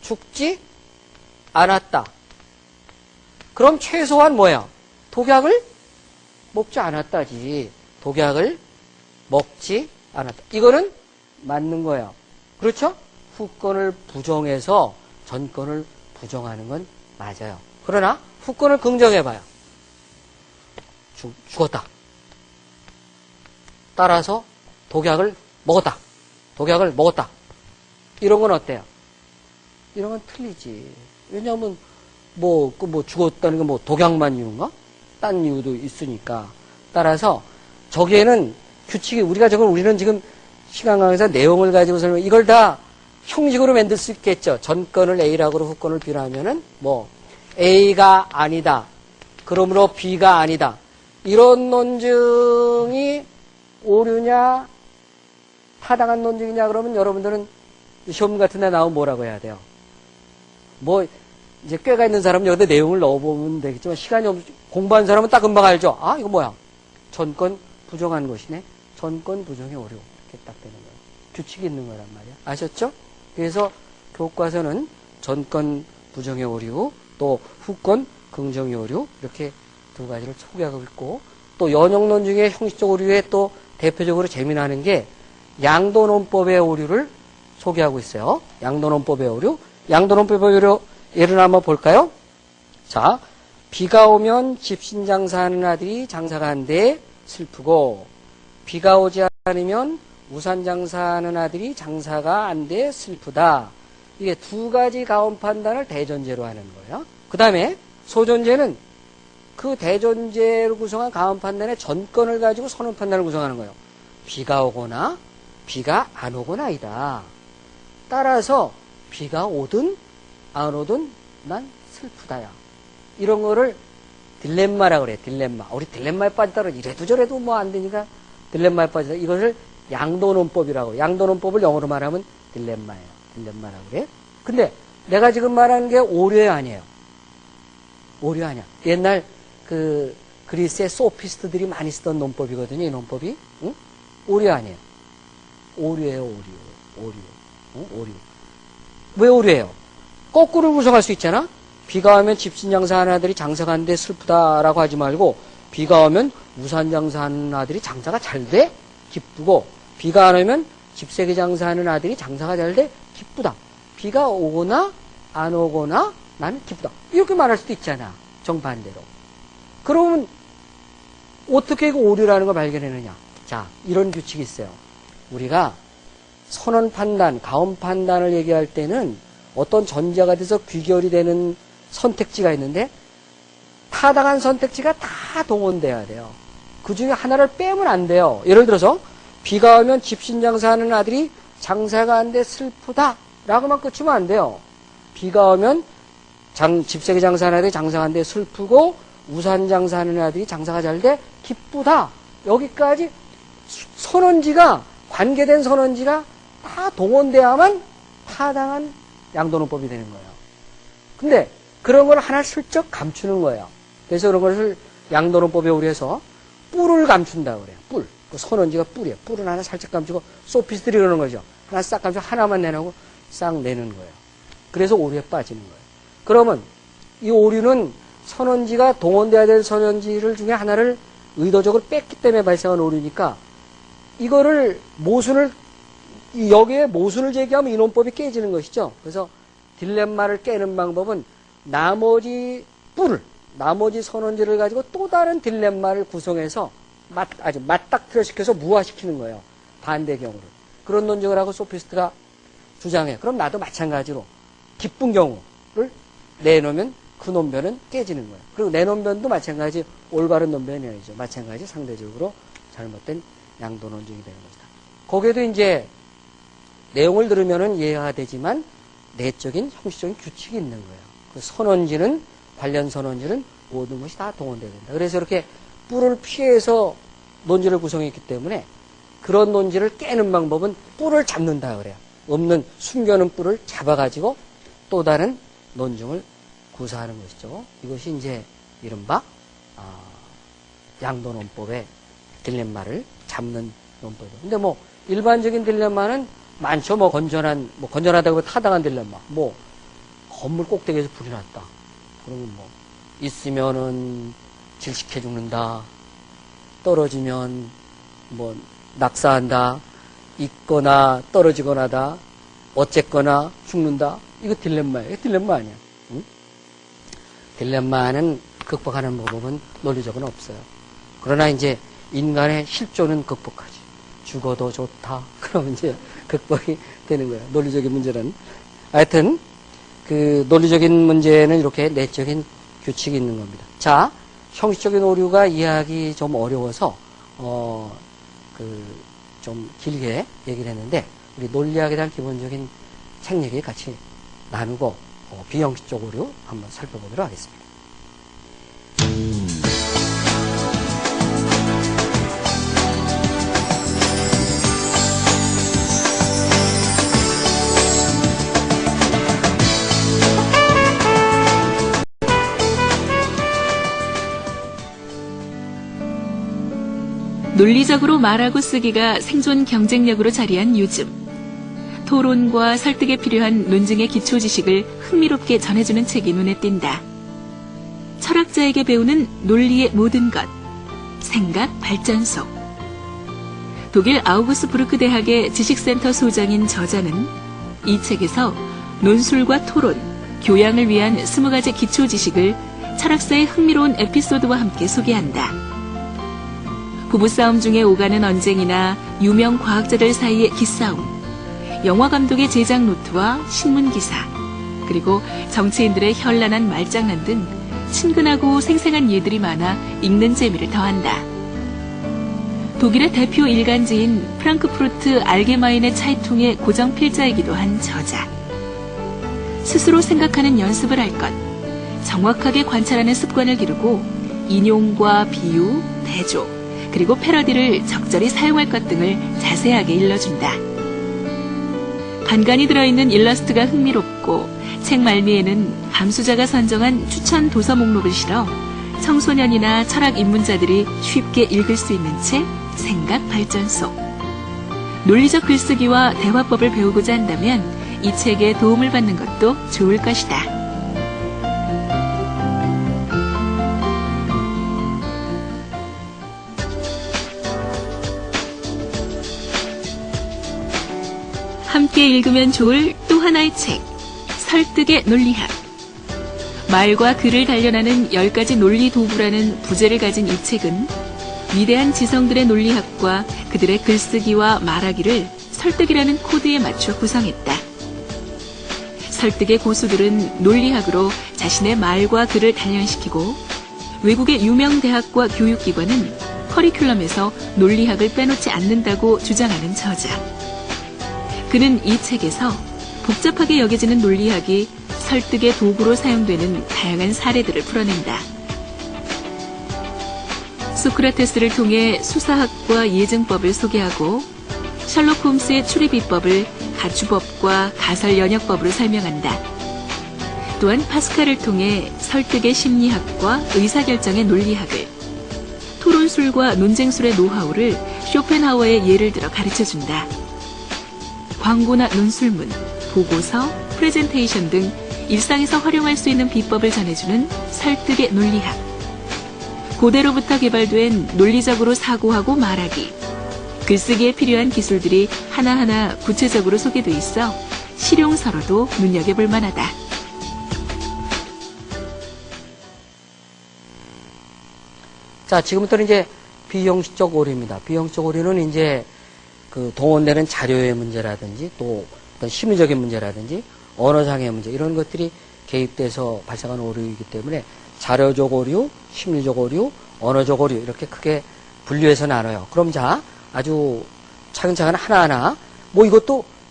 죽지 않았다. 그럼 최소한 뭐야? 독약을 먹지 않았다지. 독약을 먹지 않았다. 이거는 맞는 거예요. 그렇죠? 후권을 부정해서 전권을 부정하는 건 맞아요. 그러나 후권을 긍정해봐요. 죽었다. 따라서 독약을 먹었다. 이런 건 어때요? 이런 건 틀리지. 왜냐하면 죽었다는 게 독약만 이유인가? 딴 이유도 있으니까. 따라서 저기에는 규칙이 우리는 지금 시간 강에서 내용을 가지고 설명, 이걸 다 형식으로 만들 수 있겠죠. 전권을 A라고 후권을 B로 하면은 A가 아니다. 그러므로 B가 아니다. 이런 논증이 오류냐 타당한 논증이냐 그러면 여러분들은 시험 같은 데 나오면 뭐라고 해야 돼요? 이제 꾀가 있는 사람은 여기다 내용을 넣어보면 되겠지만 시간이 공부한 사람은 딱 금방 알죠? 이거 뭐야? 전권 부정한 것이네. 전권 부정의 오류. 이렇게 딱 되는 거예요. 규칙이 있는 거란 말이야. 아셨죠? 그래서 교과서는 전권 부정의 오류, 또 후권 긍정의 오류 이렇게 두 가지를 소개하고 있고 또 연역론 중에 형식적 오류에 또 대표적으로 재미나는 게 양도논법의 오류를 소개하고 있어요. 양도논법의 오류. 양도논법의 오류 예를 한번 볼까요? 자, 비가 오면 집신장사하는 아들이 장사가 안 돼 슬프고 비가 오지 않으면 우산장사하는 아들이 장사가 안 돼 슬프다. 이게 두 가지 가언 판단을 대전제로 하는 거예요. 그 다음에 소전제는 그 대전제로 구성한 가언 판단의 전권을 가지고 선언 판단을 구성하는 거예요. 비가 오거나 비가 안 오거나이다. 따라서 비가 오든 안 오든 난 슬프다야. 이런 거를 딜레마라고 그래. 딜레마. 우리 딜레마에 빠지다 그러지. 이래도 저래도 안 되니까 딜레마에 빠지다. 이것을 양도논법이라고. 양도논법을 영어로 말하면 딜레마예요. 딜레마라고 그래. 근데 내가 지금 말하는 게 오류예요, 아니에요? 오류 아니야. 옛날 그리스의 소피스트들이 많이 쓰던 논법이거든요. 이 논법이. 응? 오류 아니에요. 오류예요, 오류. 오류. 왜 오류예요? 거꾸로 구성할 수 있잖아. 비가 오면 집신장사하는 아들이 장사가 안 돼 슬프다라고 하지 말고 비가 오면 우산장사하는 아들이 장사가 잘 돼 기쁘고 비가 안 오면 집세기 장사하는 아들이 장사가 잘 돼 기쁘다. 비가 오거나 안 오거나 나는 기쁘다. 이렇게 말할 수도 있잖아. 정반대로. 그러면 어떻게 그 오류라는 걸 발견하느냐. 자, 이런 규칙이 있어요. 우리가 선언 판단, 가언 판단을 얘기할 때는 어떤 전제가 돼서 귀결이 되는 선택지가 있는데 타당한 선택지가 다 동원돼야 돼요. 그 중에 하나를 빼면 안 돼요. 예를 들어서 비가 오면 집신장사하는 아들이 장사가 안 돼 슬프다 라고만 끝이면 안 돼요. 비가 오면 집세기 장사하는 아들이 장사가 안 돼 슬프고 우산 장사하는 아들이 장사가 잘 돼 기쁘다. 여기까지 선언지가 관계된 선언지가 다 동원돼야만 타당한 양도론법이 되는 거예요. 근데 그런 걸 하나 슬쩍 감추는 거예요. 그래서 그런 것을 양도론법에 의해서 뿔을 감춘다 그래요. 뿔. 그 선언지가 뿔이에요. 뿔은 하나 살짝 감추고 소피스트리 그러는 거죠. 하나 싹 감추고 하나만 내놓고 싹 내는 거예요. 그래서 오류에 빠지는 거예요. 그러면 이 오류는 선언지가 동원돼야 될 선언지를 중에 하나를 의도적으로 뺐기 때문에 발생한 오류니까 이거를 여기에 모순을 제기하면 인원법이 깨지는 것이죠. 그래서 딜레마를 깨는 방법은 나머지 선언지를 가지고 또 다른 딜레마를 구성해서 아주 맞닥뜨려시켜서 무화시키는 거예요. 반대 경우를. 그런 논증을 하고 소피스트가 주장해. 그럼 나도 마찬가지로 기쁜 경우를 내놓으면 그 논변은 깨지는 거예요. 그리고 내 논변도 마찬가지 올바른 논변이 아니죠. 마찬가지 상대적으로 잘못된 양도 논증이 되는 것이다. 거기에도 이제 내용을 들으면은 이해가 되지만 내적인 형식적인 규칙이 있는 거예요. 그 관련 선언지는 모든 것이 다 동원돼야 된다. 그래서 이렇게 뿔을 피해서 논지를 구성했기 때문에 그런 논지를 깨는 방법은 뿔을 잡는다 그래요. 없는 숨겨놓은 뿔을 잡아가지고 또 다른 논증을 구사하는 것이죠. 이것이 이제 이른바 양도논법의 딜레마를 잡는 논법이죠. 근데 뭐 일반적인 딜레마는 많죠. 건전하다고 타당한 딜레마. 건물 꼭대기에서 불이 났다. 그러면 있으면은 질식해 죽는다. 떨어지면 낙사한다. 있거나 떨어지거나다. 어쨌거나 죽는다. 이거 딜레마예요. 이거 딜레마 아니야. 응? 딜레마는 극복하는 방법은 논리적은 없어요. 그러나 이제 인간의 실존은 극복하지. 죽어도 좋다. 그러면 이제 극복이 되는 거예요. 논리적인 문제는. 하여튼 그 논리적인 문제는 이렇게 내적인 규칙이 있는 겁니다. 자, 형식적인 오류가 이해하기 좀 어려워서 좀 길게 얘기를 했는데 우리 논리학에 대한 기본적인 책 얘기 같이 나누고 비형식적 오류 한번 살펴보도록 하겠습니다. 논리적으로 말하고 쓰기가 생존 경쟁력으로 자리한 요즘, 토론과 설득에 필요한 논증의 기초 지식을 흥미롭게 전해주는 책이 눈에 띈다. 철학자에게 배우는 논리의 모든 것, 생각 발전소. 독일 아우구스부르크 대학의 지식센터 소장인 저자는 이 책에서 논술과 토론, 교양을 위한 20가지 기초 지식을 철학사의 흥미로운 에피소드와 함께 소개한다. 부부싸움 중에 오가는 언쟁이나 유명 과학자들 사이의 기싸움, 영화감독의 제작 노트와 신문기사, 그리고 정치인들의 현란한 말장난 등 친근하고 생생한 예들이 많아 읽는 재미를 더한다. 독일의 대표 일간지인 프랑크푸르트 알게마인의 차이퉁의 고정 필자이기도 한 저자. 스스로 생각하는 연습을 할 것, 정확하게 관찰하는 습관을 기르고 인용과 비유, 대조, 그리고 패러디를 적절히 사용할 것 등을 자세하게 일러준다. 간간히 들어있는 일러스트가 흥미롭고 책 말미에는 감수자가 선정한 추천 도서 목록을 실어 청소년이나 철학 입문자들이 쉽게 읽을 수 있는 책 생각 발전소. 논리적 글쓰기와 대화법을 배우고자 한다면 이 책에 도움을 받는 것도 좋을 것이다. 함께 읽으면 좋을 또 하나의 책, 설득의 논리학. 말과 글을 단련하는 10가지 논리 도구라는 부제를 가진 이 책은 위대한 지성들의 논리학과 그들의 글쓰기와 말하기를 설득이라는 코드에 맞춰 구성했다. 설득의 고수들은 논리학으로 자신의 말과 글을 단련시키고 외국의 유명 대학과 교육기관은 커리큘럼에서 논리학을 빼놓지 않는다고 주장하는 저자. 그는 이 책에서 복잡하게 여겨지는 논리학이 설득의 도구로 사용되는 다양한 사례들을 풀어낸다. 소크라테스를 통해 수사학과 예증법을 소개하고 셜록 홈스의 추리 비법을 가추법과 가설 연역법으로 설명한다. 또한 파스칼을 통해 설득의 심리학과 의사결정의 논리학을, 토론술과 논쟁술의 노하우를 쇼펜하우어의 예를 들어 가르쳐준다. 광고나 논술문, 보고서, 프레젠테이션 등 일상에서 활용할 수 있는 비법을 전해주는 설득의 논리학. 고대로부터 개발된 논리적으로 사고하고 말하기. 글쓰기에 필요한 기술들이 하나하나 구체적으로 소개돼 있어 실용서로도 눈여겨볼 만하다. 자, 지금부터는 이제 비형식적 오류입니다. 비형식적 오류는 이제 그 동원되는 자료의 문제라든지 또 어떤 심리적인 문제라든지 언어상의 문제 이런 것들이 개입돼서 발생하는 오류이기 때문에 자료적 오류, 심리적 오류, 언어적 오류 이렇게 크게 분류해서 나눠요. 그럼 자, 아주 차근차근 하나하나 뭐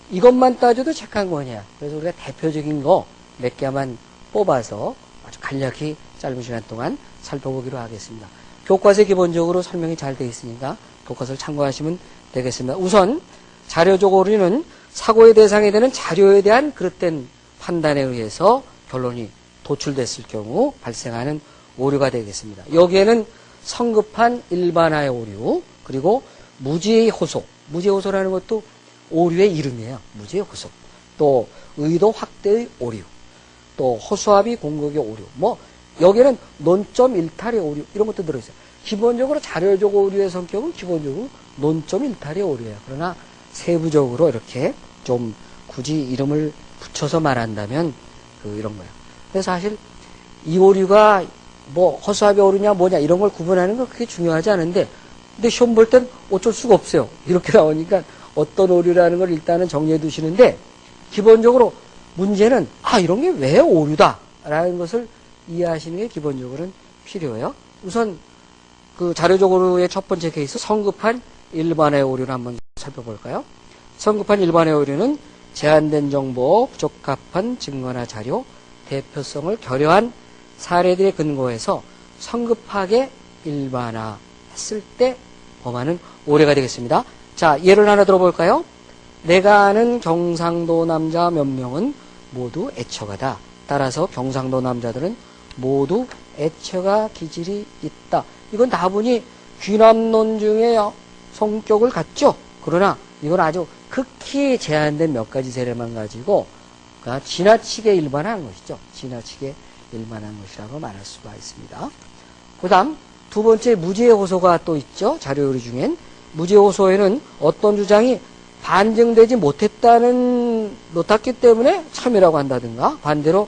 이것만 따져도 책한 거냐. 그래서 우리가 대표적인 거 몇 개만 뽑아서 아주 간략히 짧은 시간 동안 살펴보기로 하겠습니다. 교과서에 기본적으로 설명이 잘 되어 있으니까 교과서를 참고하시면 되겠습니다. 우선 자료적 오류는 사고의 대상이 되는 자료에 대한 그릇된 판단에 의해서 결론이 도출됐을 경우 발생하는 오류가 되겠습니다. 여기에는 성급한 일반화의 오류, 그리고 무지의 호소, 무지의 호소라는 것도 오류의 이름이에요. 무지의 호소. 또 의도 확대의 오류, 또 호소합의 공격의 오류, 뭐 여기에는 논점 일탈의 오류 이런 것도 들어있어요. 기본적으로 자료적 오류의 성격은 기본적으로 논점 일탈의 오류예요. 그러나 세부적으로 이렇게 좀 굳이 이름을 붙여서 말한다면 이런 거예요. 그래서 사실 이 오류가 뭐 허수아비 오류냐 뭐냐 이런 걸 구분하는 건 그렇게 중요하지 않은데, 근데 시험 볼 땐 어쩔 수가 없어요. 이렇게 나오니까 어떤 오류라는 걸 일단은 정리해 두시는데, 기본적으로 문제는 이런 게 왜 오류다라는 것을 이해하시는 게 기본적으로는 필요해요. 우선 그 자료적 오류의 첫 번째 케이스 성급한 일반의 오류를 한번 살펴볼까요? 성급한 일반의 오류는 제한된 정보, 부적합한 증거나 자료, 대표성을 결여한 사례들에 근거해서 성급하게 일반화했을 때 범하는 오류가 되겠습니다. 자, 예를 하나 들어볼까요? 내가 아는 경상도 남자 몇 명은 모두 애처가다. 따라서 경상도 남자들은 모두 애처가 기질이 있다. 이건 다분히 귀남론 중에 성격을 갖죠. 그러나 이건 아주 극히 제한된 몇 가지 세례만 가지고 그러니까 지나치게 일반화한 것이죠. 지나치게 일반화한 것이라고 말할 수가 있습니다. 그 다음 두 번째 무죄의 호소가 또 있죠. 자료 요리 중엔 무죄의 호소에는 어떤 주장이 반증되지 못했기 때문에 참이라고 한다든가, 반대로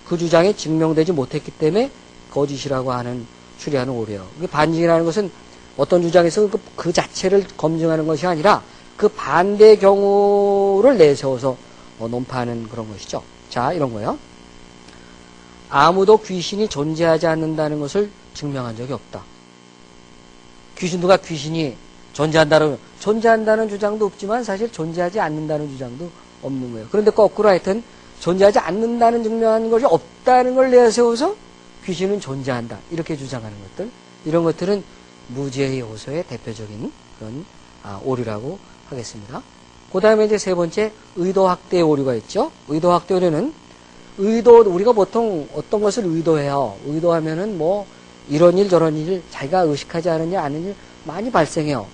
그 주장이 증명되지 못했기 때문에 거짓이라고 하는 추리하는 오류예요. 반증이라는 것은 어떤 주장에서 그 자체를 검증하는 것이 아니라 그 반대의 경우를 내세워서 논파하는 그런 것이죠. 자, 이런 거요. 아무도 귀신이 존재하지 않는다는 것을 증명한 적이 없다. 누가 귀신이 존재한다는 주장도 없지만 사실 존재하지 않는다는 주장도 없는 거예요. 그런데 거꾸로 하여튼 존재하지 않는다는 증명한 것이 없다는 걸 내세워서 귀신은 존재한다. 이렇게 주장하는 것들. 이런 것들은 무죄의 호소의 대표적인 그런 오류라고 하겠습니다. 그 다음에 이제 세 번째 의도 확대의 오류가 있죠. 의도 확대 오류는 우리가 보통 어떤 것을 의도해요. 의도하면은 뭐 이런 일 저런 일 자기가 의식하지 않느냐 아는 일 많이 발생해요.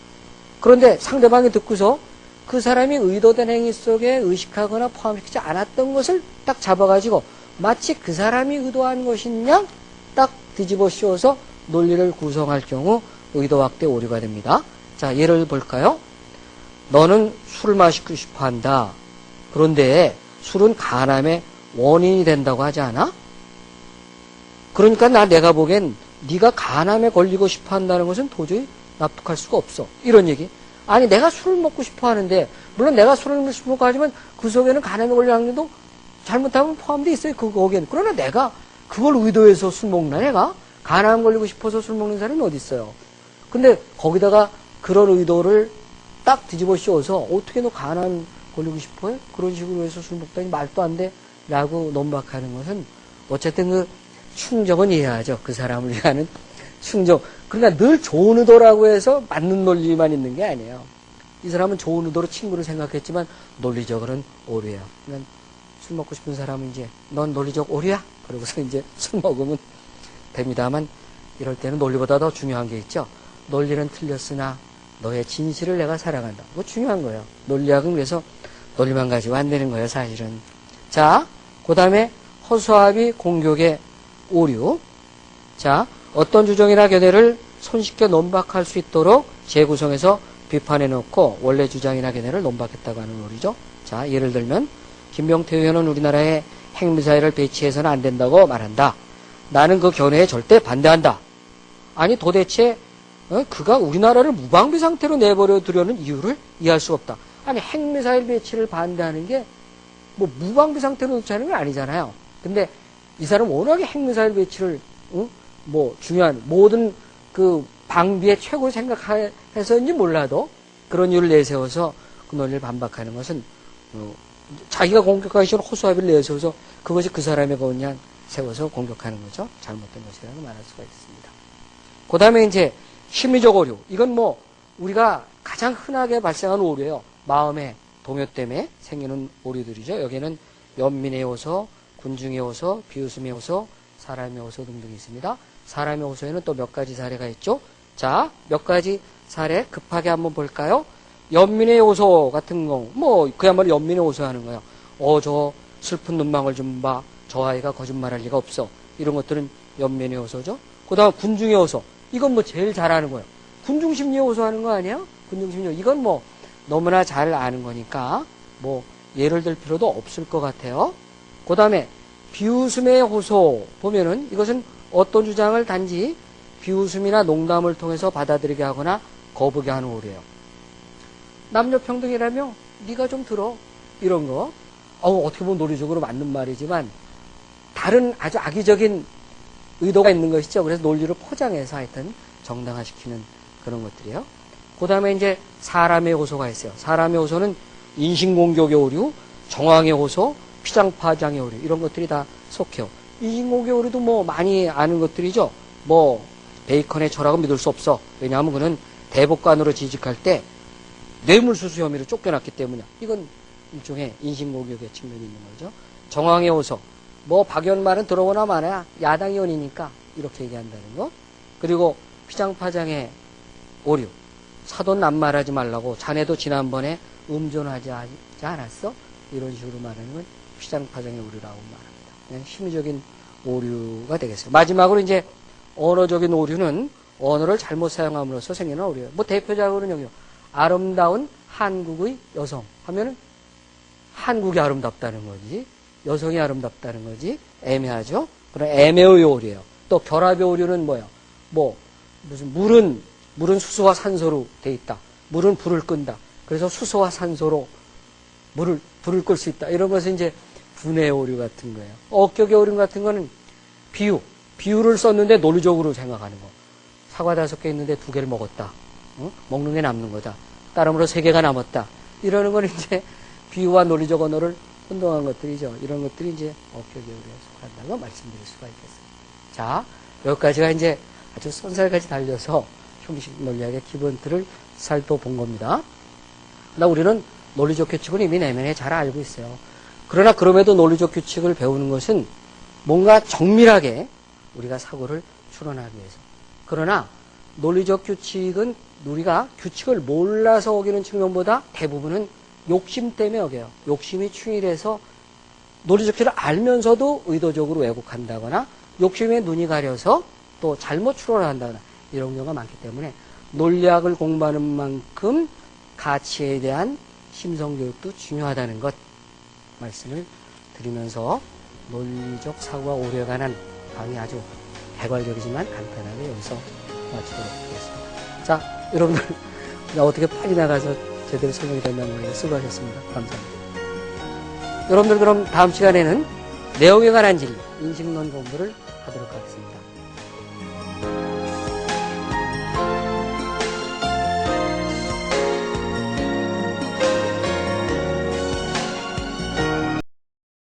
그런데 상대방이 듣고서 그 사람이 의도된 행위 속에 의식하거나 포함시키지 않았던 것을 딱 잡아가지고 마치 그 사람이 의도한 것이냐 딱 뒤집어 씌워서 논리를 구성할 경우 의도 확대 오류가 됩니다. 자, 예를 볼까요? 너는 술을 마시고 싶어 한다. 그런데 술은 간암의 원인이 된다고 하지 않아? 그러니까 내가 보기엔 네가 간암에 걸리고 싶어 한다는 것은 도저히 납득할 수가 없어. 이런 얘기. 아니 내가 술을 먹고 싶어 하는데 물론 내가 술을 먹고 싶어 하지만 그 속에는 간암에 걸릴 확률도 잘못하면 포함되어 있어요. 거기에는. 그러나 내가 그걸 의도해서 술 먹나 내가? 간암 걸리고 싶어서 술 먹는 사람이 어디 있어요. 근데 거기다가 그런 의도를 딱 뒤집어 씌워서 어떻게 너 간암 걸리고 싶어요? 그런 식으로 해서 술 먹다니 말도 안 돼. 라고 논박하는 것은 어쨌든 그 충정은 이해하죠. 그 사람을 위하는 충정. 그러니까 늘 좋은 의도라고 해서 맞는 논리만 있는 게 아니에요. 이 사람은 좋은 의도로 친구를 생각했지만 논리적으로는 오류예요. 그러니까 술 먹고 싶은 사람은 이제 넌 논리적 오류야? 그러고서 이제 술 먹으면 됩니다만 이럴 때는 논리보다 더 중요한 게 있죠. 논리는 틀렸으나 너의 진실을 내가 사랑한다. 그거 중요한 거예요. 논리학은 그래서 논리만 가지고 안 되는 거예요, 사실은. 자, 그 다음에 허수아비 공격의 오류. 자, 어떤 주장이나 견해를 손쉽게 논박할 수 있도록 재구성해서 비판해놓고 원래 주장이나 견해를 논박했다고 하는 오류죠. 자, 예를 들면 김병태 의원은 우리나라에 핵미사일을 배치해서는 안 된다고 말한다. 나는 그 견해에 절대 반대한다. 아니 도대체 그가 우리나라를 무방비 상태로 내버려 두려는 이유를 이해할 수가 없다. 아니 핵미사일 배치를 반대하는 게 뭐 무방비 상태로 놓자는 건 아니잖아요. 근데 이 사람은 워낙에 핵미사일 배치를 뭐 중요한 모든 그 방비의 최고를 생각해서인지 몰라도 그런 이유를 내세워서 그 논리를 반박하는 것은 자기가 공격하기 싫은 호수아비를 내세워서 그것이 그 사람의 그냥 세워서 공격하는 거죠. 잘못된 것이라고 말할 수가 있습니다. 그 다음에 이제 심리적 오류. 이건 뭐 우리가 가장 흔하게 발생하는 오류예요. 마음의 동요 때문에 생기는 오류들이죠. 여기는 연민의 요소, 군중의 요소, 비웃음의 요소, 사람의 요소 등등이 있습니다. 사람의 요소에는 또 몇 가지 사례가 있죠. 자, 몇 가지 사례 급하게 한번 볼까요? 연민의 요소 같은 거, 뭐 그야말로 연민의 요소 하는 거예요. 저 슬픈 눈망울 좀 봐. 저 아이가 거짓말할 리가 없어. 이런 것들은 연민의 요소죠. 그 다음 군중의 요소. 이건 뭐 제일 잘하는 거예요. 군중심리 요소 하는 거 아니에요? 군중심리 요소. 이건 뭐 너무나 잘 아는 거니까 뭐 예를 들 필요도 없을 것 같아요. 그 다음에 비웃음의 호소 보면은 이것은 어떤 주장을 단지 비웃음이나 농담을 통해서 받아들이게 하거나 거부게 하는 오류예요. 남녀평등이라며 네가 좀 들어. 이런 거. 어떻게 보면 논리적으로 맞는 말이지만 다른 아주 악의적인 의도가 있는 것이죠. 그래서 논리를 포장해서 하여튼 정당화시키는 그런 것들이에요. 그 다음에 이제 사람의 호소가 있어요. 사람의 호소는 인신공격의 오류, 정황의 호소, 피장파장의 오류 이런 것들이 다 속해요. 인신공격의 오류도 뭐 많이 아는 것들이죠. 뭐 베이컨의 철학은 믿을 수 없어. 왜냐하면 그는 대법관으로 취직할 때 뇌물수수 혐의로 쫓겨났기 때문이야. 이건 일종의 인신공격의 측면이 있는 거죠. 정황의 호소. 뭐 박연말은 들어오나 마나 야당 의원이니까 이렇게 얘기한다는 거. 그리고 피장파장의 오류. 사돈 낱말하지 말라고 자네도 지난번에 음존하지 않았어? 이런 식으로 말하는 건 피장파장의 오류라고 말합니다. 심리적인 오류가 되겠어요. 마지막으로 이제 언어적인 오류는 언어를 잘못 사용함으로써 생기는 오류예요. 뭐 대표적으로는 여기 아름다운 한국의 여성 하면은 한국이 아름답다는 거지. 여성이 아름답다는 거지. 애매하죠. 그런 애매의 오류예요. 또 결합의 오류는 뭐예요? 뭐 무슨 물은 수소와 산소로 돼 있다. 물은 불을 끈다. 그래서 수소와 산소로 불을 끌 수 있다. 이런 것은 이제 분해 오류 같은 거예요. 어격의 오류 같은 거는 비유를 썼는데 논리적으로 생각하는 거. 사과 5개 있는데 2개를 먹었다. 먹는 게 남는 거다. 따름으로 3개가 남았다. 이러는 건 이제 비유와 논리적 언어를 혼동한 것들이죠. 이런 것들이 이제 어격의 오류에 속한다고 말씀드릴 수가 있겠습니다. 자, 여기까지가 이제 아주 손살까지 달려서 형식 논리학의 기본들을 살펴본 겁니다. 그러나 우리는 논리적 규칙을 이미 내면에 잘 알고 있어요. 그러나 그럼에도 논리적 규칙을 배우는 것은 뭔가 정밀하게 우리가 사고를 추론하기 위해서. 그러나 논리적 규칙은 우리가 규칙을 몰라서 어기는 측면보다 대부분은 욕심 때문에 어겨요. 욕심이 충일해서 논리적 규칙을 알면서도 의도적으로 왜곡한다거나 욕심에 눈이 가려서 또 잘못 추론을 한다거나 이런 경우가 많기 때문에 논리학을 공부하는 만큼 가치에 대한 심성교육도 중요하다는 것 말씀을 드리면서 논리적 사고와 오류에 관한 강의 아주 개괄적이지만 간단하게 여기서 마치도록 하겠습니다. 자, 여러분들 나 어떻게 빨리 나가서 제대로 설명이 됐나 모르겠는데 수고하셨습니다. 감사합니다. 여러분들 그럼 다음 시간에는 내용에 관한 진리, 인식론 공부를 하도록 하겠습니다.